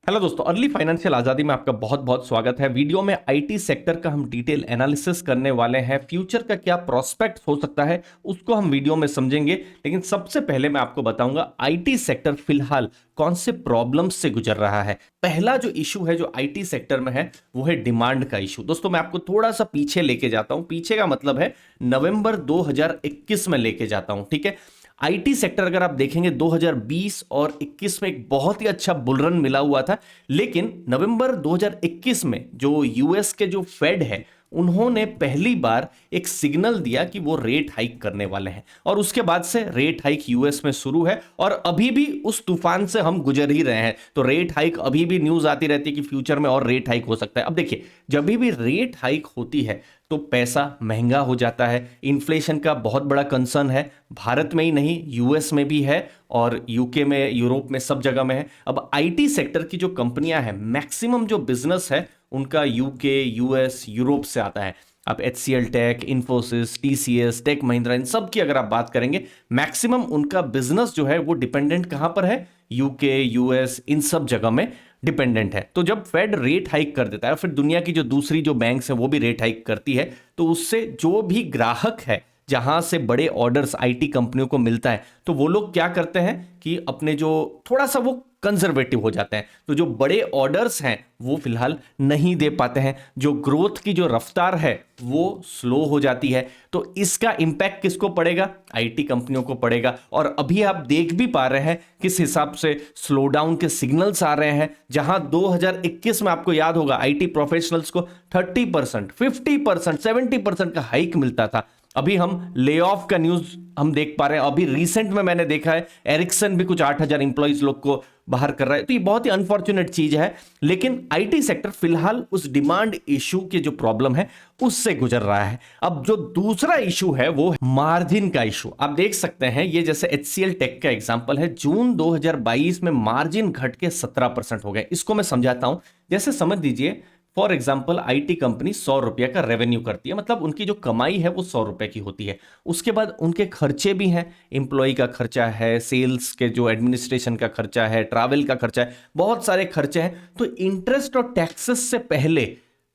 Hello दोस्तों, early financial आजादी में आपका बहुत बहुत स्वागत है। वीडियो में आईटी सेक्टर का हम डिटेल एनालिसिस करने वाले हैं। फ्यूचर का क्या प्रोस्पेक्ट हो सकता है उसको हम वीडियो में समझेंगे। लेकिन सबसे पहले मैं आपको बताऊंगा आईटी सेक्टर फिलहाल कौन से प्रॉब्लम्स से गुजर रहा है। पहला जो इशू है जो आईटी सेक्टर में है वो है डिमांड का इशू। दोस्तों मैं आपको थोड़ा सा पीछे लेके जाता हूं। पीछे का मतलब है नवंबर 2021 में लेके जाता हूं। ठीक है, आईटी सेक्टर अगर आप देखेंगे 2020 और 21 में एक बहुत ही अच्छा बुलरन मिला हुआ था। लेकिन नवंबर 2021 में जो यूएस के जो फेड है उन्होंने पहली बार एक सिग्नल दिया कि वो रेट हाइक करने वाले हैं और उसके बाद से रेट हाइक यूएस में शुरू है और अभी भी उस तूफान से हम गुजर ही रहे हैं। तो रेट हाइक अभी भी न्यूज आती रहती है कि फ्यूचर में और रेट हाइक हो सकता है। अब देखिए, जब भी रेट हाइक होती है तो पैसा महंगा हो जाता है। इन्फ्लेशन का बहुत बड़ा कंसर्न है, भारत में ही नहीं यूएस में भी है और यूके में, यूरोप में, सब जगह में है। अब आईटी सेक्टर की जो कंपनियां हैं, मैक्सिमम जो बिजनेस है उनका यूके, यूएस, यूरोप से आता है। आप HCL tech, Infosys, TCS, tech Mahindra, इन सब की अगर आप बात करेंगे, मैक्सिमम उनका बिजनेस जो है वो डिपेंडेंट कहां पर है? यूके, यूएस, इन सब जगह में डिपेंडेंट है। तो जब फेड रेट हाइक कर देता है, फिर दुनिया की जो दूसरी जो बैंक्स है वो भी रेट हाइक करती है, तो उससे जो भी ग्राहक है, जहां से बड़े ऑर्डर्स आईटी कंपनियों को मिलता है, तो वो लोग क्या करते हैं कि अपने जो थोड़ा सा वो कंजर्वेटिव हो जाते हैं। तो जो बड़े ऑर्डर्स हैं वो फिलहाल नहीं दे पाते हैं, जो ग्रोथ की जो रफ्तार है वो स्लो हो जाती है। तो इसका इंपैक्ट किसको पड़ेगा? आईटी कंपनियों को पड़ेगा। और अभी आप देख भी पा रहे हैं किस हिसाब से स्लो डाउन के सिग्नल्स आ रहे हैं। जहां 2021 में आपको याद होगा आईटी प्रोफेशनल्स को 30%, 50%, 70% का हाइक मिलता था। अभी हम ले ऑफ का न्यूज हम देख पा रहे हैं। अभी रिसेंट में मैंने देखा है एरिक्सन भी कुछ 8,000 इंप्लॉइज लोग को बाहर कर रहा है। तो ये बहुत ही अनफॉर्चुनेट चीज है। लेकिन आईटी सेक्टर फिलहाल उस डिमांड इशू के जो प्रॉब्लम है उससे गुजर रहा है। अब जो दूसरा इशू है वो मार्जिन का इशू। आप देख सकते हैं, ये जैसे HCL टेक का एग्जांपल है। जून 2022 में मार्जिन घट के 17% हो गए। इसको मैं समझाता हूं। जैसे समझ लीजिए, फॉर एग्जाम्पल आईटी कंपनी 100 रुपये का रेवेन्यू करती है, मतलब उनकी जो कमाई है वो 100 रुपये की होती है। उसके बाद उनके खर्चे भी हैं, एम्प्लॉय का खर्चा है, सेल्स के जो एडमिनिस्ट्रेशन का खर्चा है, ट्रैवल का खर्चा है, बहुत सारे खर्चे हैं। तो इंटरेस्ट और टैक्सेस से पहले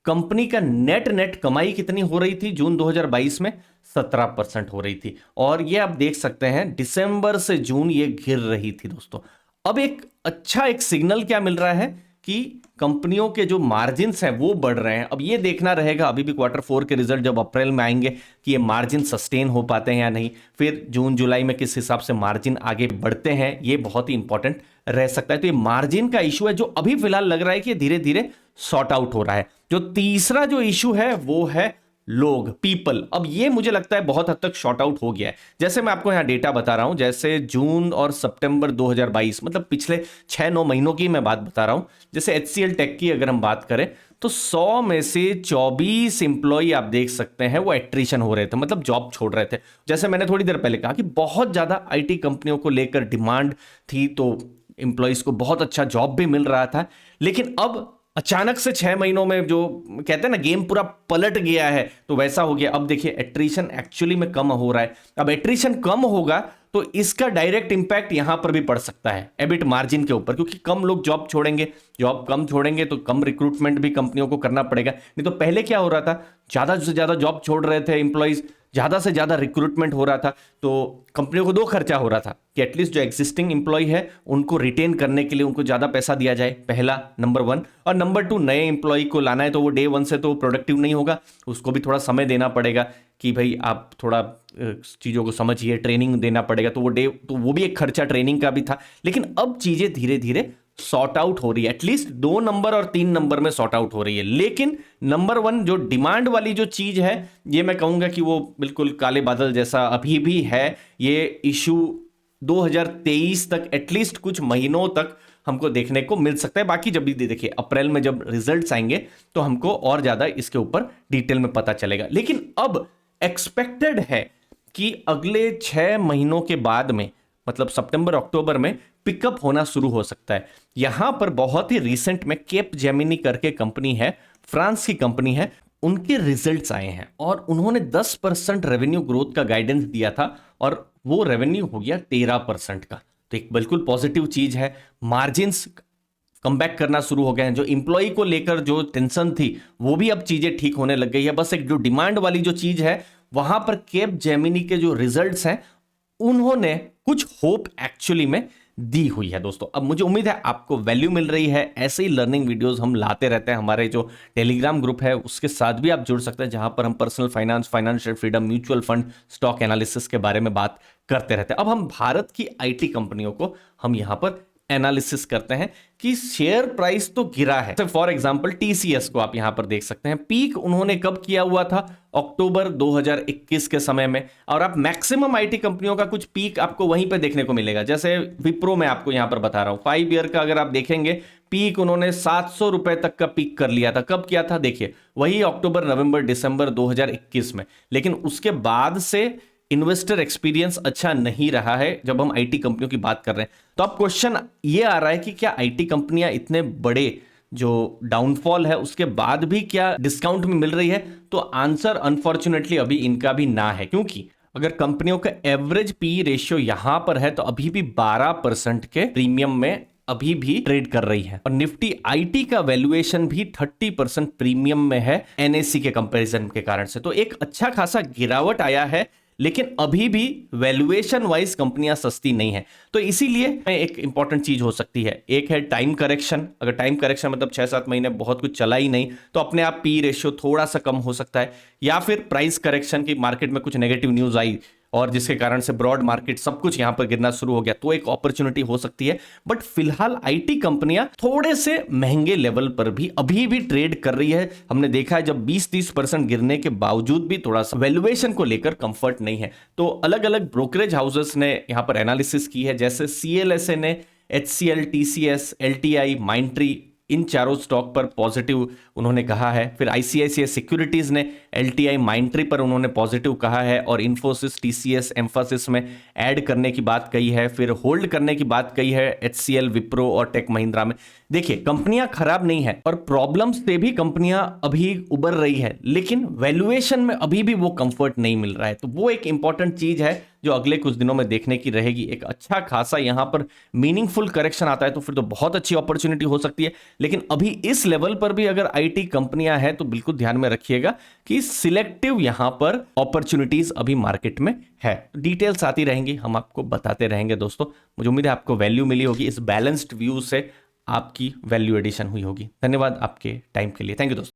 कंपनी का नेट नेट कमाई कितनी हो रही थी जून 2022 में? 17% हो रही थी। और ये आप देख सकते हैं दिसंबर से जून ये गिर रही थी दोस्तों। अब एक सिग्नल क्या मिल रहा है कि कंपनियों के जो मार्जिन्स हैं वो बढ़ रहे हैं। अब ये देखना रहेगा अभी भी Q4 के रिजल्ट जब अप्रैल में आएंगे कि ये मार्जिन सस्टेन हो पाते हैं या नहीं। फिर जून जुलाई में किस हिसाब से मार्जिन आगे बढ़ते हैं, ये बहुत ही इंपॉर्टेंट रह सकता है। तो ये मार्जिन का इशू है जो अभी फिलहाल लग रहा है कि धीरे धीरे सॉर्ट आउट हो रहा है। जो तीसरा जो इशू है वो है लोग, पीपल। अब ये मुझे लगता है बहुत हद तक शॉर्ट आउट हो गया है। जैसे मैं आपको यहां डेटा बता रहा हूं, जैसे जून और सितंबर 2022, मतलब पिछले 6-9 महीनों की मैं बात बता रहा हूं। जैसे HCL टेक की अगर हम बात करें तो 100 में से 24 इंप्लॉय आप देख सकते हैं वो एट्रिशन हो रहे थे, मतलब जॉब छोड़ रहे थे। जैसे मैंने थोड़ी देर पहले कहा कि बहुत ज्यादा आईटी कंपनियों को लेकर डिमांड थी, तो इंप्लॉयज को बहुत अच्छा जॉब भी मिल रहा था। लेकिन अब अचानक से 6 महीनों में जो कहते हैं ना गेम पूरा पलट गया है, तो वैसा हो गया। अब देखिए एट्रिशन एक्चुअली में कम हो रहा है। अब एट्रिशन कम होगा तो इसका डायरेक्ट इंपैक्ट यहां पर भी पड़ सकता है एबिट मार्जिन के ऊपर, क्योंकि कम लोग जॉब छोड़ेंगे। जॉब कम छोड़ेंगे तो कम रिक्रूटमेंट भी कंपनियों को करना पड़ेगा। नहीं तो पहले क्या हो रहा था, ज्यादा से ज्यादा जॉब छोड़ रहे थे इंप्लॉइज, ज्यादा से ज्यादा रिक्रूटमेंट हो रहा था। तो कंपनियों को दो खर्चा हो रहा था कि एटलीस्ट जो एग्जिस्टिंग इंप्लॉय है उनको रिटेन करने के लिए उनको ज्यादा पैसा दिया जाए, पहला नंबर 1। और नंबर 2, नए इंप्लॉय को लाना है तो वो डे 1 से तो प्रोडक्टिव नहीं होगा, उसको भी थोड़ा समय देना पड़ेगा कि भाई आप थोड़ा चीज़ों को समझिए, ट्रेनिंग देना पड़ेगा। तो वो भी एक खर्चा ट्रेनिंग का भी था। लेकिन अब चीज़ें धीरे धीरे सॉर्ट आउट हो रही है, एटलीस्ट 2 नंबर और 3 नंबर में सॉर्ट आउट हो रही है। लेकिन नंबर 1 जो डिमांड वाली जो चीज़ है, ये मैं कहूँगा कि वो बिल्कुल काले बादल जैसा अभी भी है। ये इशू 2023 तक, एटलीस्ट कुछ महीनों तक हमको देखने को मिल सकता है। बाकी जब भी देखिए अप्रैल में जब रिजल्ट्स आएंगे तो हमको और ज़्यादा इसके ऊपर डिटेल में पता चलेगा। लेकिन अब एक्सपेक्टेड है कि अगले 6 महीनों के बाद में, मतलब सितंबर अक्टूबर में पिकअप होना शुरू हो सकता है। यहां पर बहुत ही रिसेंट में केप जेमिनी करके कंपनी है, फ्रांस की कंपनी है, उनके रिजल्ट्स आए हैं और उन्होंने 10% रेवेन्यू ग्रोथ का गाइडेंस दिया था और वो रेवेन्यू हो गया 13% का। तो एक बिल्कुल पॉजिटिव चीज है। मार्जिन्स कम बैक करना शुरू हो गए हैं। जो इंप्लॉय को लेकर जो टेंशन थी वो भी अब चीजें ठीक होने लग गई है। बस एक जो डिमांड वाली जो चीज है वहां पर कैप जेमिनी के जो रिजल्ट्स हैं उन्होंने कुछ होप एक्चुअली में दी हुई है दोस्तों। अब मुझे उम्मीद है आपको वैल्यू मिल रही है। ऐसे ही लर्निंग वीडियोस हम लाते रहते हैं। हमारे जो टेलीग्राम ग्रुप है उसके साथ भी आप जुड़ सकते हैं, जहां पर हम personal finance, financial freedom, mutual fund, stock analysis के बारे में बात करते रहते हैं। अब हम भारत की आईटी कंपनियों को हम यहां पर एनालिसिस करते हैं कि शेयर प्राइस तो गिरा है। फॉर एग्जांपल टीसीएस को आप यहां पर देख सकते हैं। पीक उन्होंने कब किया हुआ था? अक्टूबर 2021 के समय में। और आप मैक्सिमम आईटी कंपनियों का कुछ पीक आपको वहीं पे देखने को मिलेगा। जैसे विप्रो में आपको यहां पर बता रहा हूं, 5 ईयर का अगर आप देखेंगे पीक उन्होंने 700 रुपए तक का पीक कर लिया था। कब किया था? देखिए वही अक्टूबर, नवंबर, दिसंबर 2021 में। लेकिन उसके बाद से इन्वेस्टर एक्सपीरियंस अच्छा नहीं रहा है जब हम आईटी कंपनियों की बात कर रहे हैं। तो अब क्वेश्चन ये आ रहा है कि क्या आईटी कंपनियां इतने बड़े जो डाउनफॉल है उसके बाद भी क्या डिस्काउंट में मिल रही है? तो आंसर अनफॉर्चुनेटली अभी इनका भी ना है, क्योंकि अगर कंपनियों का एवरेज पी रेशियो यहां पर है तो अभी भी 12% के प्रीमियम में अभी भी ट्रेड कर रही है। और निफ्टी आईटी का वैल्यूएशन भी 30% प्रीमियम में है एनएससी के कंपैरिजन के कारण से। तो एक अच्छा खासा गिरावट आया है, लेकिन अभी भी वैल्यूएशन वाइज कंपनियां सस्ती नहीं है। तो इसीलिए एक इंपॉर्टेंट चीज हो सकती है, एक है टाइम करेक्शन। अगर टाइम करेक्शन मतलब 6-7 महीने बहुत कुछ चला ही नहीं तो अपने आप पी रेशियो थोड़ा सा कम हो सकता है, या फिर प्राइस करेक्शन की मार्केट में कुछ नेगेटिव न्यूज आई और जिसके कारण से ब्रॉड मार्केट सब कुछ यहां पर गिरना शुरू हो गया, तो एक अपॉर्चुनिटी हो सकती है। बट फिलहाल आईटी कंपनियां थोड़े से महंगे लेवल पर भी अभी भी ट्रेड कर रही है। हमने देखा है जब 20-30% गिरने के बावजूद भी थोड़ा सा वैल्यूएशन को लेकर कंफर्ट नहीं है। तो अलग अलग ब्रोकरेज हाउसेस ने यहां पर एनालिसिस की है, जैसे सीएलएसए ने एचसीएल, टीसीएस, एलटीआई, माइंट्री, इन चारों स्टॉक पर पॉजिटिव उन्होंने कहा है। फिर आईसीआईसीआई सिक्योरिटीज ने एलटीआई, माइंट्री पर उन्होंने पॉजिटिव कहा है और इन्फोसिस, टीसीएस, एम्फासिस में ऐड करने की बात कही है। फिर होल्ड करने की बात कही है एचसीएल, विप्रो और टेक महिंद्रा में। देखिए कंपनियां खराब नहीं है और प्रॉब्लम्स से भी कंपनियां अभी उबर रही है, लेकिन वैल्यूएशन में अभी भी वो कंफर्ट नहीं मिल रहा है। तो वो एक इंपॉर्टेंट चीज है जो अगले कुछ दिनों में देखने की रहेगी। एक अच्छा खासा यहां पर मीनिंगफुल करेक्शन आता है तो फिर तो बहुत अच्छी अपॉर्चुनिटी हो सकती है। लेकिन अभी इस लेवल पर भी अगर आईटी कंपनियां हैं तो बिल्कुल ध्यान में रखिएगा कि सिलेक्टिव यहां पर अपॉर्चुनिटीज अभी मार्केट में है। डिटेल्स आती रहेंगी, हम आपको बताते रहेंगे दोस्तों। मुझे उम्मीद है आपको वैल्यू मिली होगी, इस बैलेंस्ड व्यू से आपकी वैल्यू एडिशन हुई होगी। धन्यवाद आपके टाइम के लिए। थैंक यू दोस्तों।